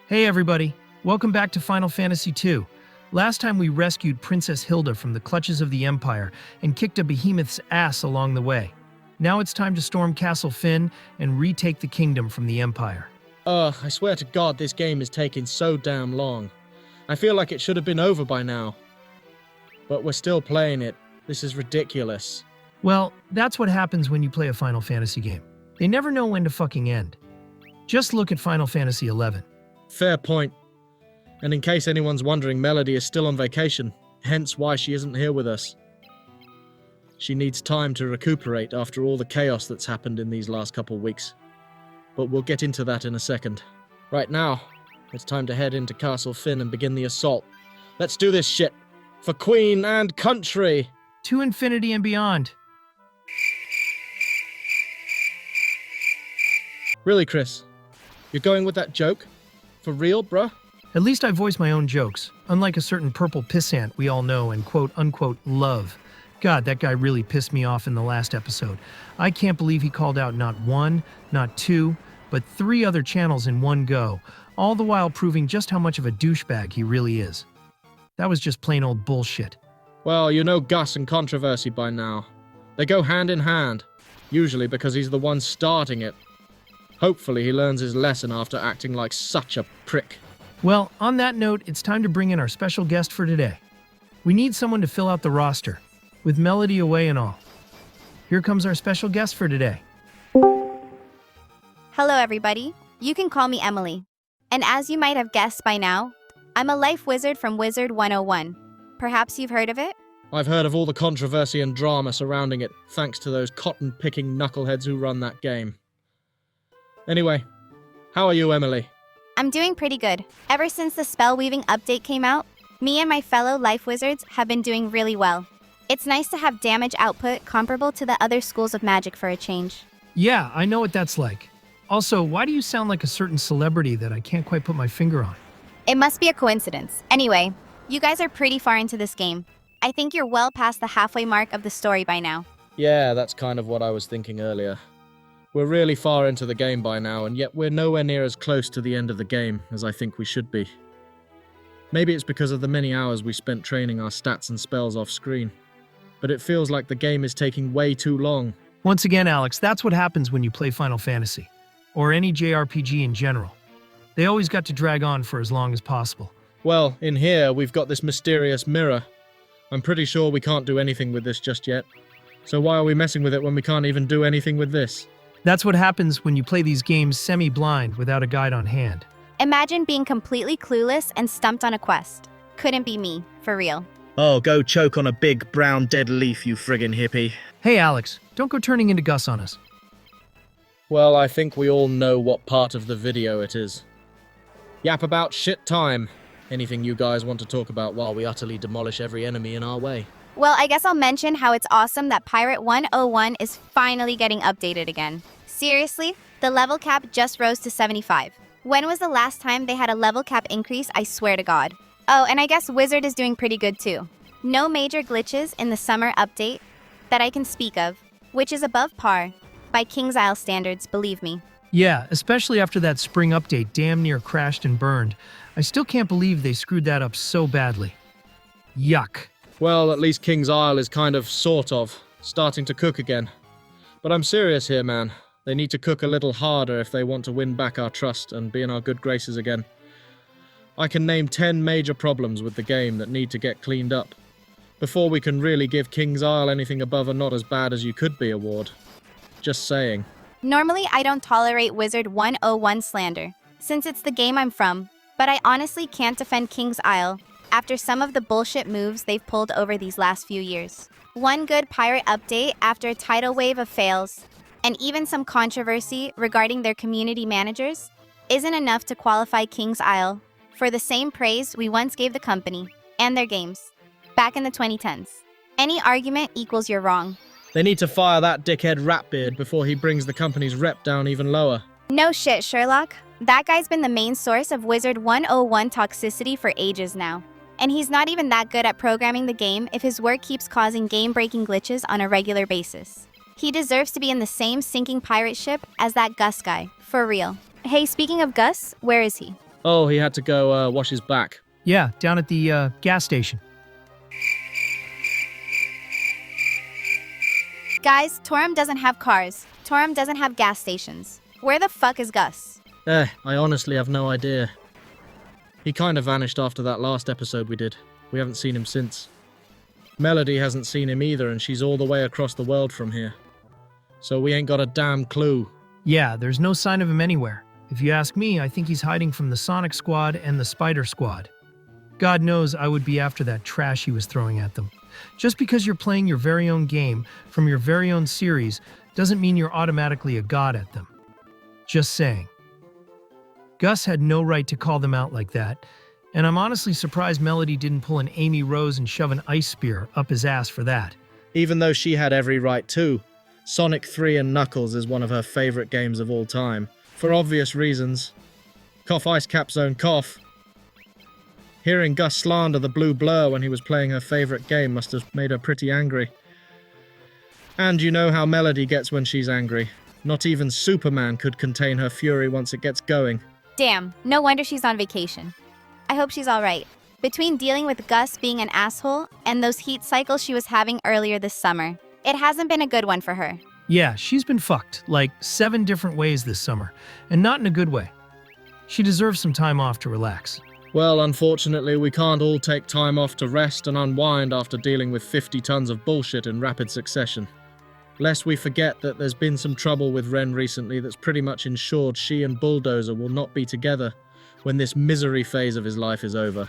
Hey everybody, welcome back to Final Fantasy II. Last time we rescued Princess Hilda from the clutches of the Empire and kicked a behemoth's ass along the way. Now it's time to storm Castle Fynn and retake the kingdom from the Empire. I swear to God this game is taking so damn long. I feel like it should have been over by now. But we're still playing it. This is ridiculous. Well, that's what happens when you play a Final Fantasy game. They never know when to fucking end. Just look at Final Fantasy XI. Fair point. And in case anyone's wondering, Melody is still on vacation, hence why she isn't here with us. She needs time to recuperate after all the chaos that's happened in these last couple weeks. But we'll get into that in a second. Right now, it's time to head into Castle Fynn and begin the assault. Let's do this shit! For Queen and country! To infinity and beyond. Really, Chris? You're going with that joke? For real, bruh? At least I voice my own jokes, unlike a certain purple pissant we all know and quote-unquote love. God, that guy really pissed me off in the last episode. I can't believe he called out not one, not two, but 3 other channels in one go, all the while proving just how much of a douchebag he really is. That was just plain old bullshit. Well, you know Gus and controversy by now. They go hand in hand, usually because he's the one starting it. Hopefully he learns his lesson after acting like such a prick. Well, on that note, it's time to bring in our special guest for today. We need someone to fill out the roster, with Melody away and all. Here comes our special guest for today. Hello everybody, you can call me Emily. And as you might have guessed by now, I'm a life wizard from Wizard 101. Perhaps you've heard of it? I've heard of all the controversy and drama surrounding it, thanks to those cotton-picking knuckleheads who run that game. Anyway, how are you, Emily? I'm doing pretty good. Ever since the spell weaving update came out, me and my fellow life wizards have been doing really well. It's nice to have damage output comparable to the other schools of magic for a change. Yeah, I know what that's like. Also, why do you sound like a certain celebrity that I can't quite put my finger on? It must be a coincidence. Anyway, you guys are pretty far into this game. I think you're well past the halfway mark of the story by now. Yeah, that's kind of what I was thinking earlier. We're really far into the game by now, and yet we're nowhere near as close to the end of the game as I think we should be. Maybe it's because of the many hours we spent training our stats and spells off screen. But it feels like the game is taking way too long. Once again, Alex, that's what happens when you play Final Fantasy, or any JRPG in general. They always got to drag on for as long as possible. Well, in here, we've got this mysterious mirror. I'm pretty sure we can't do anything with this just yet. So why are we messing with it when we can't even do anything with this? That's what happens when you play these games semi-blind without a guide on hand. Imagine being completely clueless and stumped on a quest. Couldn't be me, for real. Oh, go choke on a big brown dead leaf, you friggin' hippie. Hey Alex, don't go turning into Gus on us. Well, I think we all know what part of the video it is. Yap about shit time. Anything you guys want to talk about while we utterly demolish every enemy in our way? Well, I guess I'll mention how it's awesome that Pirate 101 is finally getting updated again. Seriously, the level cap just rose to 75. When was the last time they had a level cap increase, I swear to God? Oh, and I guess Wizard is doing pretty good too. No major glitches in the summer update that I can speak of, which is above par by King's Isle standards, believe me. Yeah, especially after that spring update damn near crashed and burned. I still can't believe they screwed that up so badly. Yuck. Well, at least King's Isle is kind of, sort of, starting to cook again. But I'm serious here, man. They need to cook a little harder if they want to win back our trust and be in our good graces again. I can name 10 major problems with the game that need to get cleaned up before we can really give King's Isle anything above a not as bad as you could be award. Just saying. Normally, I don't tolerate Wizard 101 slander, since it's the game I'm from, but I honestly can't defend King's Isle after some of the bullshit moves they've pulled over these last few years. One good pirate update after a tidal wave of fails, and even some controversy regarding their community managers, isn't enough to qualify King's Isle for the same praise we once gave the company and their games back in the 2010s. Any argument equals you're wrong. They need to fire that dickhead Ratbeard before he brings the company's rep down even lower. No shit, Sherlock. That guy's been the main source of Wizard 101 toxicity for ages now. And he's not even that good at programming the game if his work keeps causing game-breaking glitches on a regular basis. He deserves to be in the same sinking pirate ship as that Gus guy, for real. Hey, speaking of Gus, where is he? Oh, he had to go wash his back. Yeah, down at the gas station. Guys, Toram doesn't have cars. Toram doesn't have gas stations. Where the fuck is Gus? I honestly have no idea. He kind of vanished after that last episode we did. We haven't seen him since. Melody hasn't seen him either, and she's all the way across the world from here. So we ain't got a damn clue. Yeah, there's no sign of him anywhere. If you ask me, I think he's hiding from the Sonic Squad and the Spider Squad. God knows I would be after that trash he was throwing at them. Just because you're playing your very own game from your very own series doesn't mean you're automatically a god at them. Just saying. Gus had no right to call them out like that, and I'm honestly surprised Melody didn't pull an Amy Rose and shove an ice spear up his ass for that. Even though she had every right too. Sonic 3 and Knuckles is one of her favorite games of all time. For obvious reasons. Cough ice cap zone cough. Hearing Gus slander the blue blur when he was playing her favorite game must have made her pretty angry. And you know how Melody gets when she's angry. Not even Superman could contain her fury once it gets going. Damn, no wonder she's on vacation. I hope she's alright. Between dealing with Gus being an asshole and those heat cycles she was having earlier this summer, it hasn't been a good one for her. Yeah, she's been fucked, like 7 different ways this summer, and not in a good way. She deserves some time off to relax. Well, unfortunately, we can't all take time off to rest and unwind after dealing with 50 tons of bullshit in rapid succession. Lest we forget that there's been some trouble with Ren recently that's pretty much ensured she and Bulldozer will not be together when this misery phase of his life is over.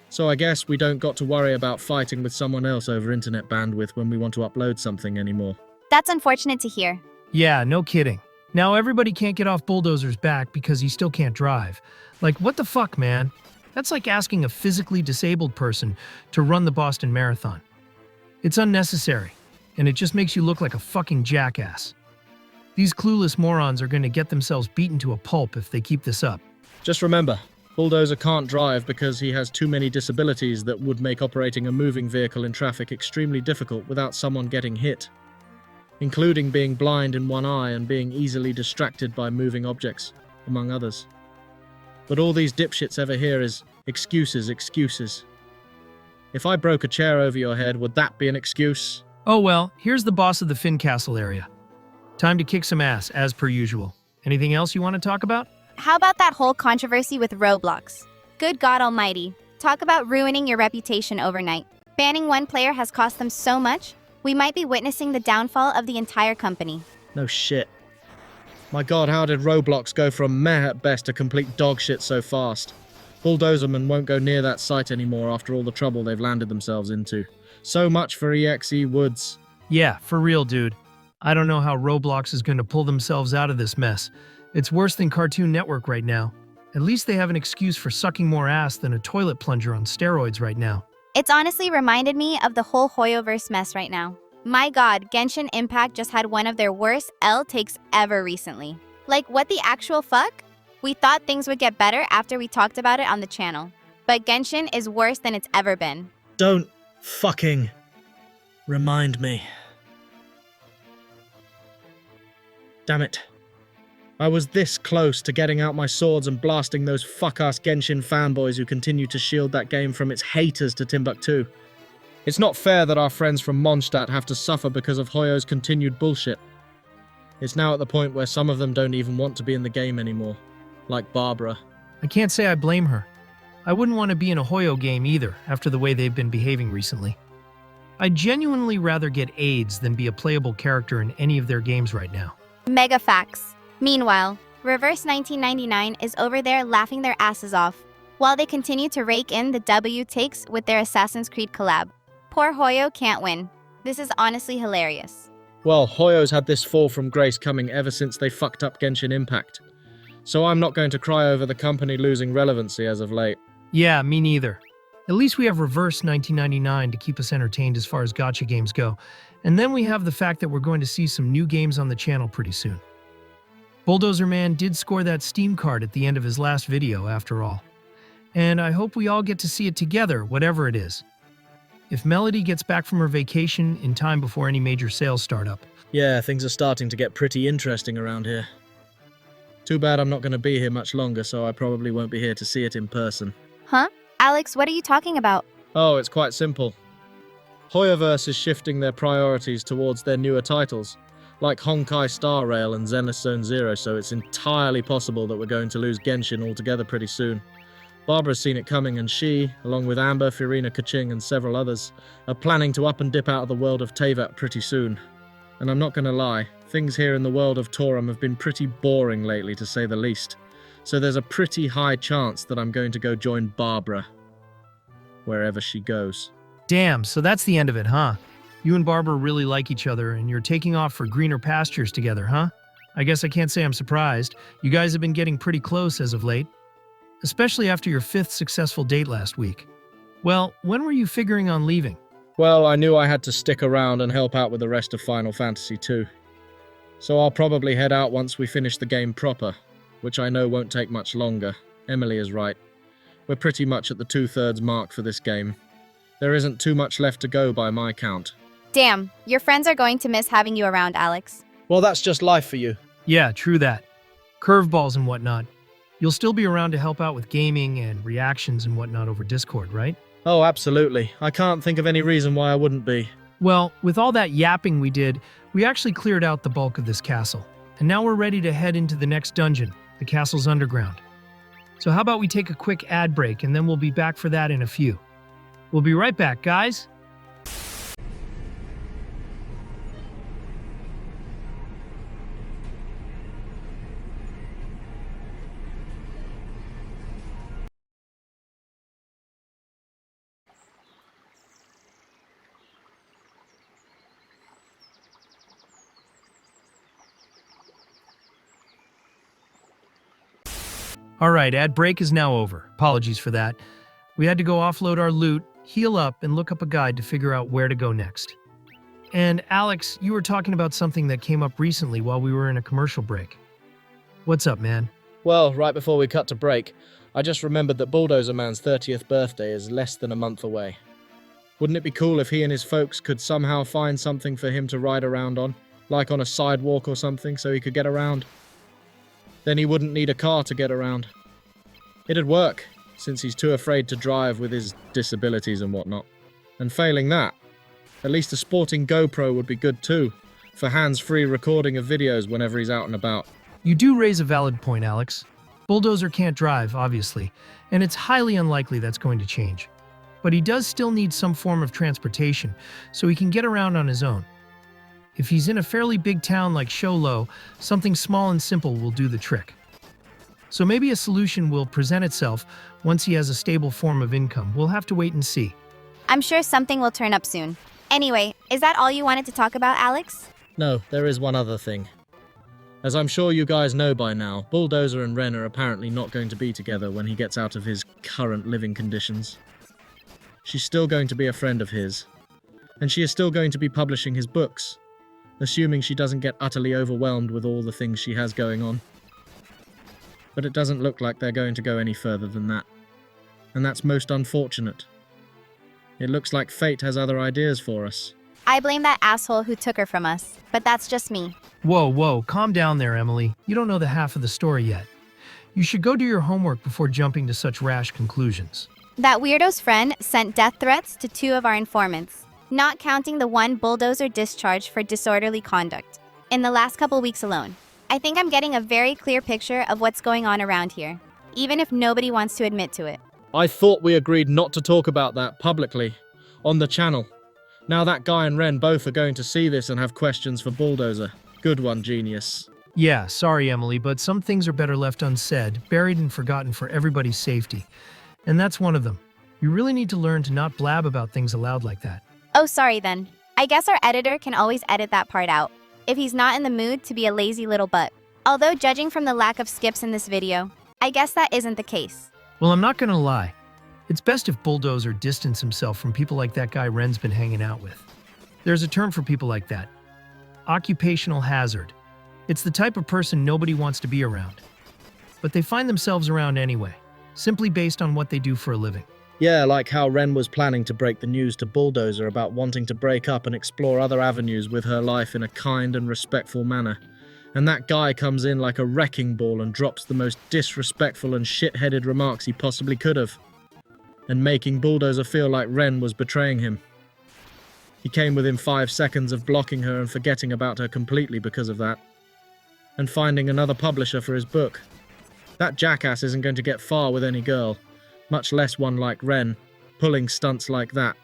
So I guess we don't got to worry about fighting with someone else over internet bandwidth when we want to upload something anymore. That's unfortunate to hear. Yeah, no kidding. Now everybody can't get off Bulldozer's back because he still can't drive. Like, what the fuck, man? That's like asking a physically disabled person to run the Boston Marathon. It's unnecessary, and it just makes you look like a fucking jackass. These clueless morons are going to get themselves beaten to a pulp if they keep this up. Just remember, Bulldozer can't drive because he has too many disabilities that would make operating a moving vehicle in traffic extremely difficult without someone getting hit, including being blind in one eye and being easily distracted by moving objects, among others. But all these dipshits ever hear is, excuses, excuses. If I broke a chair over your head, would that be an excuse? Oh well, here's the boss of the Fynn Castle area. Time to kick some ass, as per usual. Anything else you want to talk about? How about that whole controversy with Roblox? Good God Almighty. Talk about ruining your reputation overnight. Banning one player has cost them so much, we might be witnessing the downfall of the entire company. No shit. My god, how did Roblox go from meh at best to complete dog shit so fast? Bulldozerman won't go near that site anymore after all the trouble they've landed themselves into. So much for EXE Woods. Yeah, for real, dude. I don't know how Roblox is going to pull themselves out of this mess. It's worse than Cartoon Network right now. At least they have an excuse for sucking more ass than a toilet plunger on steroids right now. It's honestly reminded me of the whole Hoyoverse mess right now. My god, Genshin Impact just had one of their worst L takes ever recently. Like, what the actual fuck? We thought things would get better after we talked about it on the channel. But Genshin is worse than it's ever been. Don't fucking remind me. Damn it. I was this close to getting out my swords and blasting those fuck-ass Genshin fanboys who continue to shield that game from its haters to Timbuktu. It's not fair that our friends from Mondstadt have to suffer because of Hoyo's continued bullshit. It's now at the point where some of them don't even want to be in the game anymore. Like Barbara. I can't say I blame her. I wouldn't want to be in a Hoyo game either, after the way they've been behaving recently. I'd genuinely rather get AIDS than be a playable character in any of their games right now. Mega facts. Meanwhile, Reverse 1999 is over there laughing their asses off, while they continue to rake in the W takes with their Assassin's Creed collab. Poor Hoyo can't win. This is honestly hilarious. Well, Hoyo's had this fall from grace coming ever since they fucked up Genshin Impact. So I'm not going to cry over the company losing relevancy as of late. Yeah, me neither. At least we have Reverse 1999 to keep us entertained as far as gacha games go, and then we have the fact that we're going to see some new games on the channel pretty soon. Bulldozer Man did score that Steam card at the end of his last video, after all. And I hope we all get to see it together, whatever it is. If Melody gets back from her vacation in time before any major sales start up. Yeah, things are starting to get pretty interesting around here. Too bad I'm not going to be here much longer, so I probably won't be here to see it in person. Huh? Alex, what are you talking about? Oh, it's quite simple. Hoyoverse is shifting their priorities towards their newer titles, like Honkai Star Rail and Zenith Zone Zero, so it's entirely possible that we're going to lose Genshin altogether pretty soon. Barbara's seen it coming, and she, along with Amber, Furina, Kaching, and several others, are planning to up and dip out of the world of Teyvat pretty soon. And I'm not going to lie, things here in the world of Toram have been pretty boring lately, to say the least. So there's a pretty high chance that I'm going to go join Barbara, wherever she goes. Damn, so that's the end of it, huh? You and Barbara really like each other, and you're taking off for greener pastures together, huh? I guess I can't say I'm surprised. You guys have been getting pretty close as of late. Especially after your 5th successful date last week. Well, when were you figuring on leaving? Well, I knew I had to stick around and help out with the rest of Final Fantasy II. So I'll probably head out once we finish the game proper, which I know won't take much longer. Emily is right. We're pretty much at the 2/3 mark for this game. There isn't too much left to go by my count. Damn, your friends are going to miss having you around, Alex. Well, that's just life for you. Yeah, true that. Curveballs and whatnot. You'll still be around to help out with gaming and reactions and whatnot over Discord, right? Oh, absolutely. I can't think of any reason why I wouldn't be. Well, with all that yapping we did, we actually cleared out the bulk of this castle. And now we're ready to head into the next dungeon, the castle's underground. So how about we take a quick ad break, and then we'll be back for that in a few. We'll be right back, guys. Alright, ad break is now over. Apologies for that. We had to go offload our loot, heal up, and look up a guide to figure out where to go next. And Alex, you were talking about something that came up recently while we were in a commercial break. What's up, man? Well, right before we cut to break, I just remembered that Bulldozer Man's 30th birthday is less than a month away. Wouldn't it be cool if he and his folks could somehow find something for him to ride around on? Like on a sidewalk or something, so he could get around? Then he wouldn't need a car to get around. It'd work, since he's too afraid to drive with his disabilities and whatnot. And failing that, at least a sporting GoPro would be good too, for hands-free recording of videos whenever he's out and about. You do raise a valid point, Alex. Bulldozer can't drive, obviously, and it's highly unlikely that's going to change. But he does still need some form of transportation, so he can get around on his own. If he's in a fairly big town like Sholo, something small and simple will do the trick. So maybe a solution will present itself once he has a stable form of income. We'll have to wait and see. I'm sure something will turn up soon. Anyway, is that all you wanted to talk about, Alex? No, there is one other thing. As I'm sure you guys know by now, Bulldozer and Ren are apparently not going to be together when he gets out of his current living conditions. She's still going to be a friend of his, and she is still going to be publishing his books, assuming she doesn't get utterly overwhelmed with all the things she has going on. But it doesn't look like they're going to go any further than that, and that's most unfortunate. It looks like fate has other ideas for us. I blame that asshole who took her from us, but that's just me. Whoa, calm down there, Emily. You don't know the half of the story yet. You should go do your homework before jumping to such rash conclusions. That weirdo's friend sent death threats to 2 of our informants, not counting the one Bulldozer discharged for disorderly conduct, in the last couple weeks alone. I think I'm getting a very clear picture of what's going on around here, even if nobody wants to admit to it. I thought we agreed not to talk about that publicly, on the channel. Now that Guy and Ren both are going to see this and have questions for Bulldozer. Good one, genius. Yeah, sorry, Emily, but some things are better left unsaid, buried and forgotten for everybody's safety. And that's one of them. You really need to learn to not blab about things aloud like that. Oh, sorry then. I guess our editor can always edit that part out, if he's not in the mood to be a lazy little butt. Although judging from the lack of skips in this video, I guess that isn't the case. Well, I'm not gonna lie. It's best if Bulldozer distance himself from people like that guy Ren's been hanging out with. There's a term for people like that. Occupational hazard. It's the type of person nobody wants to be around. But they find themselves around anyway, simply based on what they do for a living. Yeah, like how Ren was planning to break the news to Bulldozer about wanting to break up and explore other avenues with her life in a kind and respectful manner. And that guy comes in like a wrecking ball and drops the most disrespectful and shit-headed remarks he possibly could have, and making Bulldozer feel like Ren was betraying him. He came within 5 seconds of blocking her and forgetting about her completely because of that, and finding another publisher for his book. That jackass isn't going to get far with any girl, much less one like Ren, pulling stunts like that.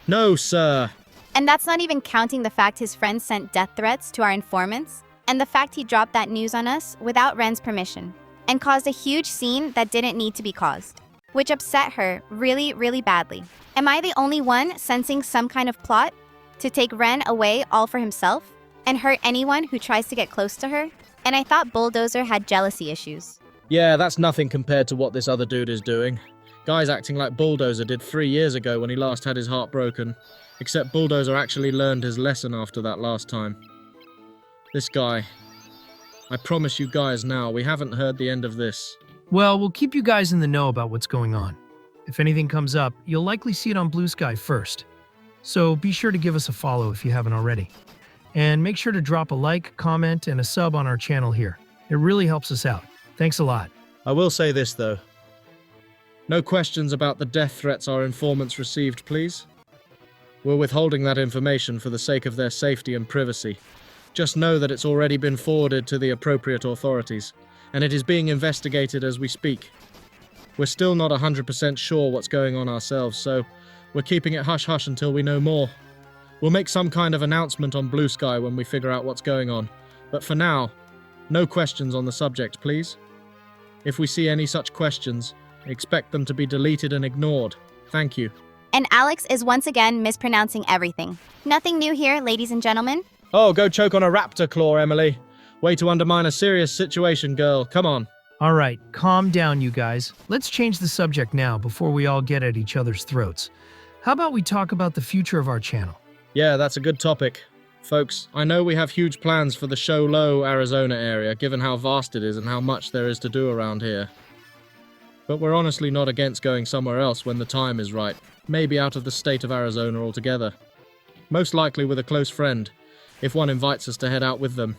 No, sir! And that's not even counting the fact his friends sent death threats to our informants, and the fact he dropped that news on us without Ren's permission, and caused a huge scene that didn't need to be caused, which upset her really, really badly. Am I the only one sensing some kind of plot to take Ren away all for himself and hurt anyone who tries to get close to her? And I thought Bulldozer had jealousy issues. Yeah, that's nothing compared to what this other dude is doing. Guy's acting like Bulldozer did 3 years ago when he last had his heart broken, except Bulldozer actually learned his lesson after that last time. This guy. I promise you guys now, we haven't heard the end of this. Well, we'll keep you guys in the know about what's going on. If anything comes up, you'll likely see it on Blue Sky first. So be sure to give us a follow if you haven't already. And make sure to drop a like, comment, and a sub on our channel here. It really helps us out. Thanks a lot. I will say this though. No questions about the death threats our informants received, please. We're withholding that information for the sake of their safety and privacy. Just know that it's already been forwarded to the appropriate authorities, and it is being investigated as we speak. We're still not 100% sure what's going on ourselves, so we're keeping it hush-hush until we know more. We'll make some kind of announcement on Blue Sky when we figure out what's going on, but for now, no questions on the subject, please. If we see any such questions, expect them to be deleted and ignored. Thank you. And Alex is once again mispronouncing everything. Nothing new here, ladies and gentlemen. Oh, go choke on a raptor claw, Emily. Way to undermine a serious situation, girl. Come on. All right, calm down, you guys. Let's change the subject now before we all get at each other's throats. How about we talk about the future of our channel? Yeah, that's a good topic. Folks, I know we have huge plans for the Show Low, Arizona area, given how vast it is and how much there is to do around here. But we're honestly not against going somewhere else when the time is right. Maybe out of the state of Arizona altogether. Most likely with a close friend, if one invites us to head out with them.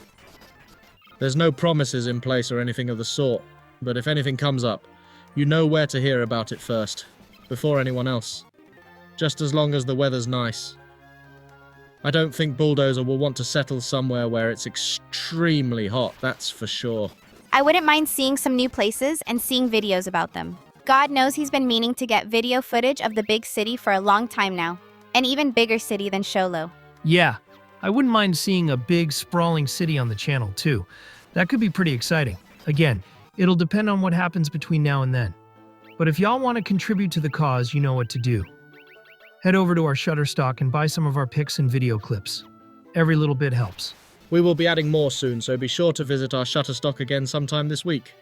There's no promises in place or anything of the sort, but if anything comes up, you know where to hear about it first, before anyone else. Just as long as the weather's nice. I don't think Bulldozer will want to settle somewhere where it's extremely hot, that's for sure. I wouldn't mind seeing some new places and seeing videos about them. God knows he's been meaning to get video footage of the big city for a long time now. An even bigger city than Sholo. Yeah, I wouldn't mind seeing a big, sprawling city on the channel, too. That could be pretty exciting. Again, it'll depend on what happens between now and then. But if y'all want to contribute to the cause, you know what to do. Head over to our Shutterstock and buy some of our pics and video clips. Every little bit helps. We will be adding more soon, so be sure to visit our Shutterstock again sometime this week.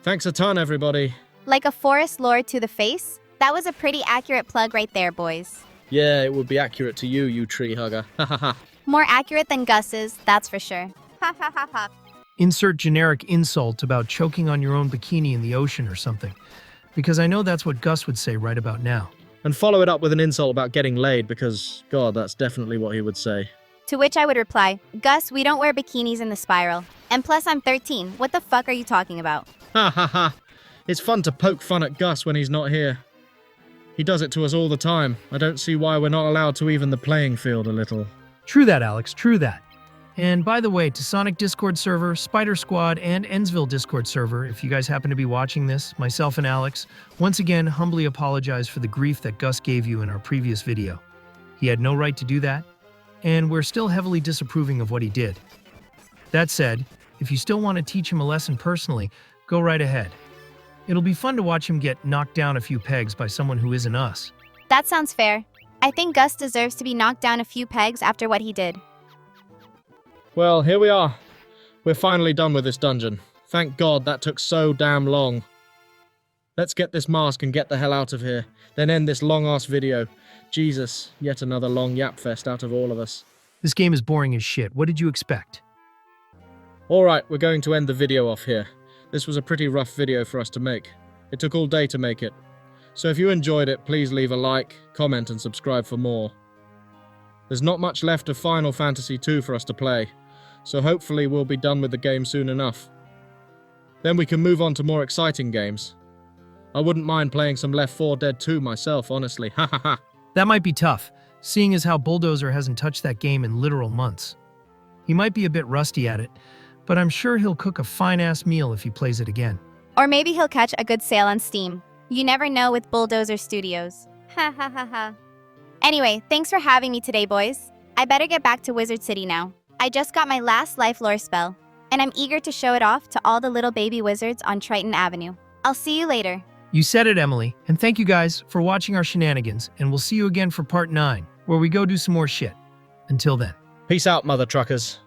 Thanks a ton, everybody. Like a forest lord to the face? That was a pretty accurate plug right there, boys. Yeah, it would be accurate to you, you tree hugger. Ha ha ha. More accurate than Gus's, that's for sure. Ha ha ha ha. Insert generic insult about choking on your own bikini in the ocean or something. Because I know that's what Gus would say right about now. And follow it up with an insult about getting laid, because, God, that's definitely what he would say. To which I would reply, Gus, we don't wear bikinis in the spiral. And plus I'm 13, what the fuck are you talking about? Ha ha ha. It's fun to poke fun at Gus when he's not here. He does it to us all the time. I don't see why we're not allowed to even the playing field a little. True that, Alex, true that. And by the way, to Sonic Discord server, Spider Squad, and Ensville Discord server, if you guys happen to be watching this, myself and Alex, once again, humbly apologize for the grief that Gus gave you in our previous video. He had no right to do that, and we're still heavily disapproving of what he did. That said, if you still want to teach him a lesson personally, go right ahead. It'll be fun to watch him get knocked down a few pegs by someone who isn't us. That sounds fair. I think Gus deserves to be knocked down a few pegs after what he did. Well, here we are. We're finally done with this dungeon. Thank God that took so damn long. Let's get this mask and get the hell out of here. Then end this long-ass video. Jesus, yet another long yap fest out of all of us. This game is boring as shit. What did you expect? Alright, we're going to end the video off here. This was a pretty rough video for us to make. It took all day to make it. So if you enjoyed it, please leave a like, comment, and subscribe for more. There's not much left of Final Fantasy II for us to play, So hopefully we'll be done with the game soon enough. Then we can move on to more exciting games. I wouldn't mind playing some Left 4 Dead 2 myself, honestly. Ha ha ha. That might be tough, seeing as how Bulldozer hasn't touched that game in literal months. He might be a bit rusty at it, but I'm sure he'll cook a fine-ass meal if he plays it again. Or maybe he'll catch a good sale on Steam. You never know with Bulldozer Studios. Ha ha ha ha. Anyway, thanks for having me today, boys. I better get back to Wizard City now. I just got my last life lore spell, and I'm eager to show it off to all the little baby wizards on Triton Avenue. I'll see you later. You said it, Emily, and thank you guys for watching our shenanigans, and we'll see you again for part 9, where we go do some more shit. Until then. Peace out, mother truckers.